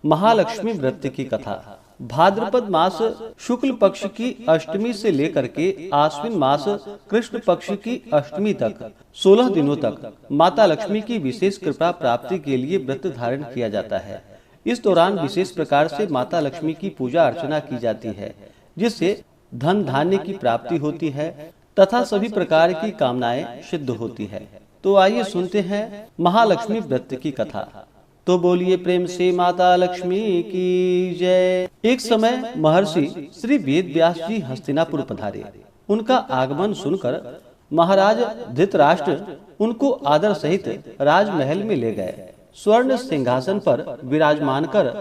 महालक्ष्मी व्रत की कथा। भाद्रपद मास शुक्ल पक्ष की अष्टमी से लेकर के आश्विन मास कृष्ण पक्ष की अष्टमी तक 16 दिनों तक माता लक्ष्मी की विशेष कृपा प्राप्ति के लिए व्रत धारण किया जाता है। इस दौरान विशेष प्रकार से माता लक्ष्मी की पूजा अर्चना की जाती है, जिससे धन धान्य की प्राप्ति होती है तथा सभी प्रकार की कामनाएं सिद्ध होती है। तो आइए सुनते हैं महालक्ष्मी व्रत की कथा। तो बोलिए प्रेम से माता लक्ष्मी की जय। एक समय महर्षि श्री वेद व्यास जी हस्तिनापुर पधारे। उनका आगमन सुनकर महाराज धृतराष्ट्र उनको आदर सहित राजमहल में ले गए। स्वर्ण सिंहासन पर विराजमान कर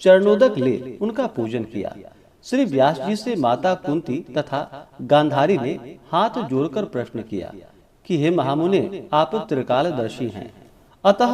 चरणोदक ले उनका पूजन किया। श्री व्यास जी से माता कुंती तथा गांधारी ने हाथ जोड़कर प्रश्न किया कि हे महामुने, आप त्रिकालदर्शी हैं, अतः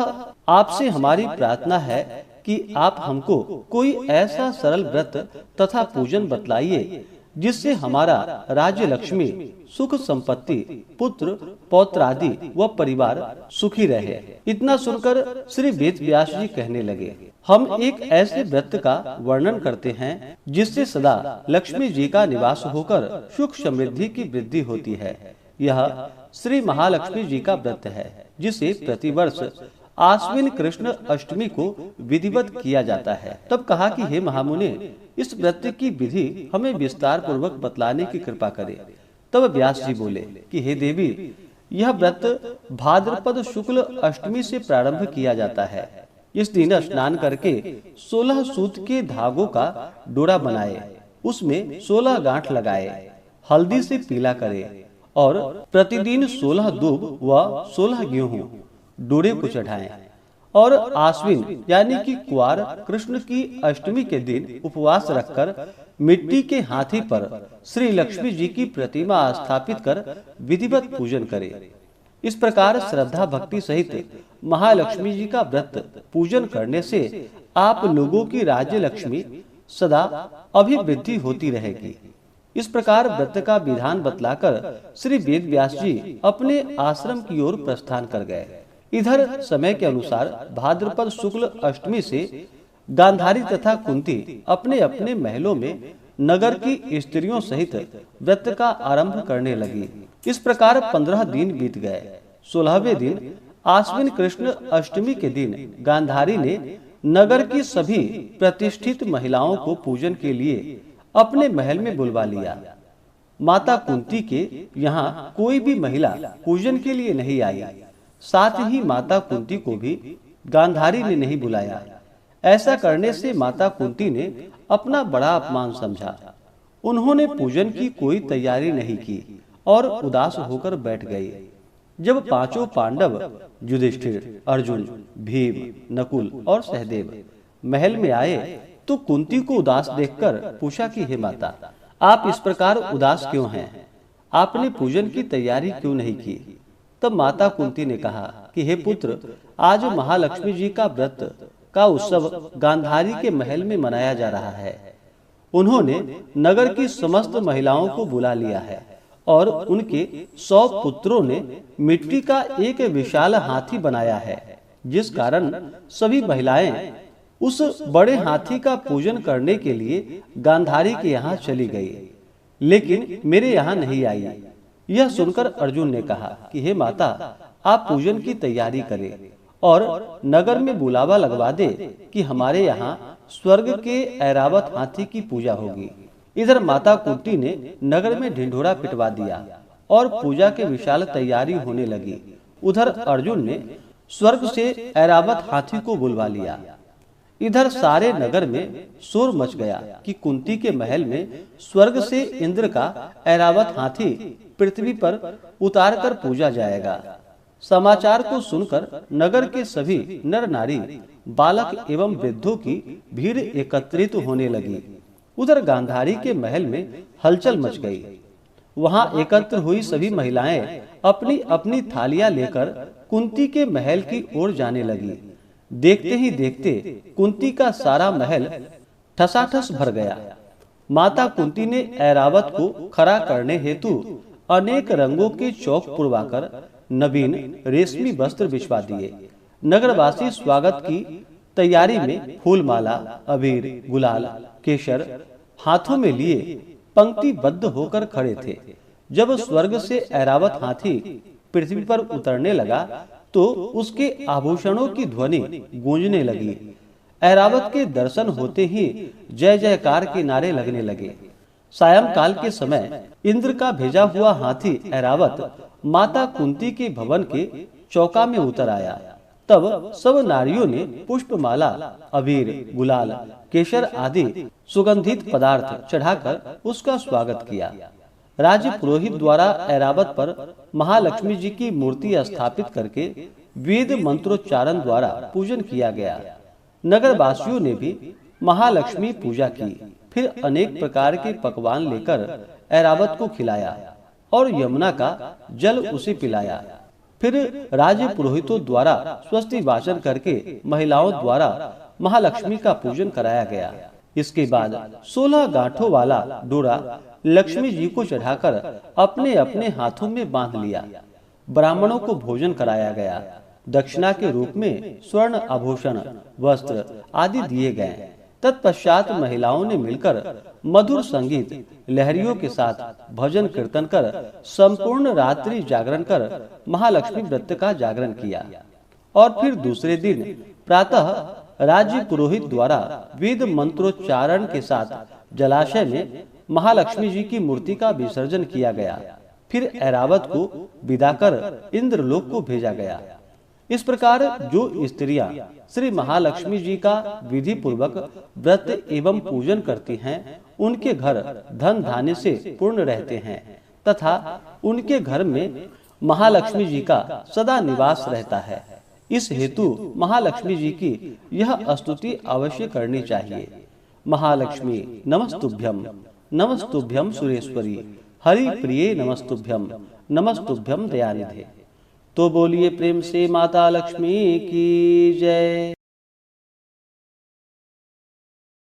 आपसे हमारी प्रार्थना है कि आप हमको कोई ऐसा सरल व्रत तथा पूजन बतलाइए जिससे हमारा राज्य लक्ष्मी, सुख संपत्ति, पुत्र पौत्रादि व परिवार सुखी रहे। इतना सुनकर श्री वेद व्यास जी कहने लगे, हम एक ऐसे व्रत का वर्णन करते हैं जिससे सदा लक्ष्मी जी का निवास होकर सुख समृद्धि की वृद्धि होती है। यह श्री महालक्ष्मी जी का व्रत है, जिसे प्रतिवर्ष आश्विन कृष्ण अष्टमी को विधिवत किया जाता है। तब कहा कि हे महामुने, इस व्रत की विधि हमें विस्तार पूर्वक बतलाने की कृपा करें। तब व्यास जी बोले कि हे देवी, यह व्रत भाद्रपद शुक्ल अष्टमी से प्रारंभ किया जाता है। इस दिन स्नान करके 16 सूत के धागों का डोरा बनाए, उसमें 16 गांठ लगाए, हल्दी से पीला करे और प्रतिदिन 16 दूब व 16 गेहूं डोरे को चढ़ाएं और आश्विन यानी कि कुआर कृष्ण की अष्टमी के दिन उपवास रखकर मिट्टी के हाथी पर श्री लक्ष्मी जी की प्रतिमा स्थापित कर विधिवत पूजन करें। इस प्रकार श्रद्धा भक्ति सहित महालक्ष्मी जी का व्रत पूजन करने से आप लोगों की राज्य लक्ष्मी सदा अभिवृद्धि होती रहेगी। इस प्रकार व्रत का विधान बतलाकर श्री वेद व्यास जी अपने आश्रम की ओर प्रस्थान कर गए। इधर समय के अनुसार भाद्रपद शुक्ल अष्टमी से गांधारी तथा कुंती अपने अपने महलों में नगर की स्त्रियों सहित व्रत का आरंभ करने लगी। इस प्रकार 15 दिन बीत गए। 16वें दिन आश्विन कृष्ण अष्टमी के दिन गांधारी ने नगर की सभी प्रतिष्ठित महिलाओं को पूजन के लिए अपने महल में बुलवा लिया। माता कुंती के यहाँ कोई भी महिला पूजन के लिए नहीं आई। साथ ही माता कुंती को भी गांधारी ने नहीं बुलाया। ऐसा करने से माता कुंती ने अपना बड़ा अपमान समझा। उन्होंने पूजन की कोई तैयारी नहीं की और उदास होकर बैठ गई। जब पांचों पांडव युधिष्ठिर, अर्जुन, भीम, नकुल और सहदेव महल में आए तो कुंती को उदास देखकर पूछा कि हे माता, आप इस प्रकार उदास क्यों हैं? आपने पूजन की तैयारी क्यों नहीं की? तब माता कुंती ने कहा कि हे पुत्र, आज महालक्ष्मी जी का व्रत का उत्सव गांधारी के महल में मनाया जा रहा है। उन्होंने नगर की समस्त महिलाओं को बुला लिया है और उनके 100 पुत्रों ने मिट्टी का एक विशाल हाथी बनाया है, जिस कारण सभी महिलाएं उस बड़े हाथी का पूजन करने के लिए गांधारी के यहाँ चली गई, लेकिन मेरे यहाँ नहीं आई। यह सुनकर अर्जुन ने कहा कि हे माता, आप पूजन की तैयारी करें और नगर में बुलावा लगवा दे कि हमारे यहाँ स्वर्ग के ऐरावत हाथी की पूजा होगी। इधर माता कुंती ने नगर में ढिंढोरा पिटवा दिया और पूजा के विशाल तैयारी होने लगी। उधर अर्जुन ने स्वर्ग से ऐरावत हाथी को बुलवा लिया। इधर सारे नगर में शोर मच गया कि कुंती के महल में स्वर्ग से इंद्र का ऐरावत हाथी पृथ्वी पर उतारकर पूजा जाएगा। समाचार को सुनकर नगर के सभी नर नारी, बालक एवं वृद्धों की भीड़ एकत्रित होने लगी। उधर गांधारी के महल में हलचल मच गई। वहां एकत्र हुई सभी महिलाएं अपनी अपनी थालियां लेकर कुंती के महल की ओर जाने लगी। देखते ही देखते कुंती का सारा महल ठसाठस भर गया। माता कुंती ने ऐरावत को खड़ा करने हेतु अनेक रंगों के चौक पुरवाकर नवीन रेशमी वस्त्र बिछवा दिए। नगरवासी स्वागत की तैयारी में फूल माला, अबीर, गुलाल, केसर हाथों में लिए पंक्तिबद्ध होकर खड़े थे। जब स्वर्ग से ऐरावत हाथी पृथ्वी पर उतरने लगा तो उसके आभूषणों की ध्वनि गूंजने लगी। ऐरावत के दर्शन होते ही जय जयकार के नारे लगने लगे। सायंकाल के समय इंद्र का भेजा हुआ हाथी ऐरावत माता कुंती के भवन के चौका में उतर आया। तब सब नारियों ने पुष्पमाला, अबीर, गुलाल, केसर आदि सुगंधित पदार्थ चढ़ाकर उसका स्वागत किया। राज्य पुरोहित द्वारा ऐरावत पर महालक्ष्मी जी की मूर्ति स्थापित करके वेद मंत्रोच्चारण द्वारा पूजन किया गया। नगर वासियों ने भी महालक्ष्मी पूजा की। फिर अनेक प्रकार के पकवान लेकर ऐरावत को खिलाया और यमुना का जल उसे पिलाया। फिर राज्य पुरोहितों द्वारा स्वस्ति वाचन करके महिलाओं द्वारा महालक्ष्मी का पूजन कराया गया। इसके बाद 16 गांठों वाला डोरा लक्ष्मी जी को चढ़ाकर अपने अपने हाथों में बांध लिया। ब्राह्मणों को भोजन कराया गया। दक्षिणा के रूप में स्वर्ण आभूषण, वस्त्र आदि दिए गए। तत्पश्चात महिलाओं ने मिलकर मधुर संगीत लहरियों के साथ भजन कीर्तन कर संपूर्ण रात्रि जागरण कर महालक्ष्मी व्रत का जागरण किया। और फिर दूसरे दिन प्रातः राज्य पुरोहित द्वारा वेद मंत्रोच्चारण के साथ जलाशय में महालक्ष्मी जी की मूर्ति का विसर्जन किया गया। फिर ऐरावत को विदा कर इंद्रलोक को भेजा गया। इस प्रकार जो स्त्रियां श्री महालक्ष्मी जी का विधि पूर्वक व्रत एवं पूजन करती हैं, उनके घर धन धान्य से पूर्ण रहते हैं तथा उनके घर में महालक्ष्मी जी का सदा निवास रहता है। इस हेतु महालक्ष्मी जी की यह स्तुति अवश्य करनी चाहिए। महालक्ष्मी नमस्तुभ्यम, नमस्तुभ्यम सुरेश्वरी, हरि प्रिये नमस्तुभ्यम, नमस्तुभ्यम दयानिधे। तो बोलिए प्रेम से माता लक्ष्मी की जय।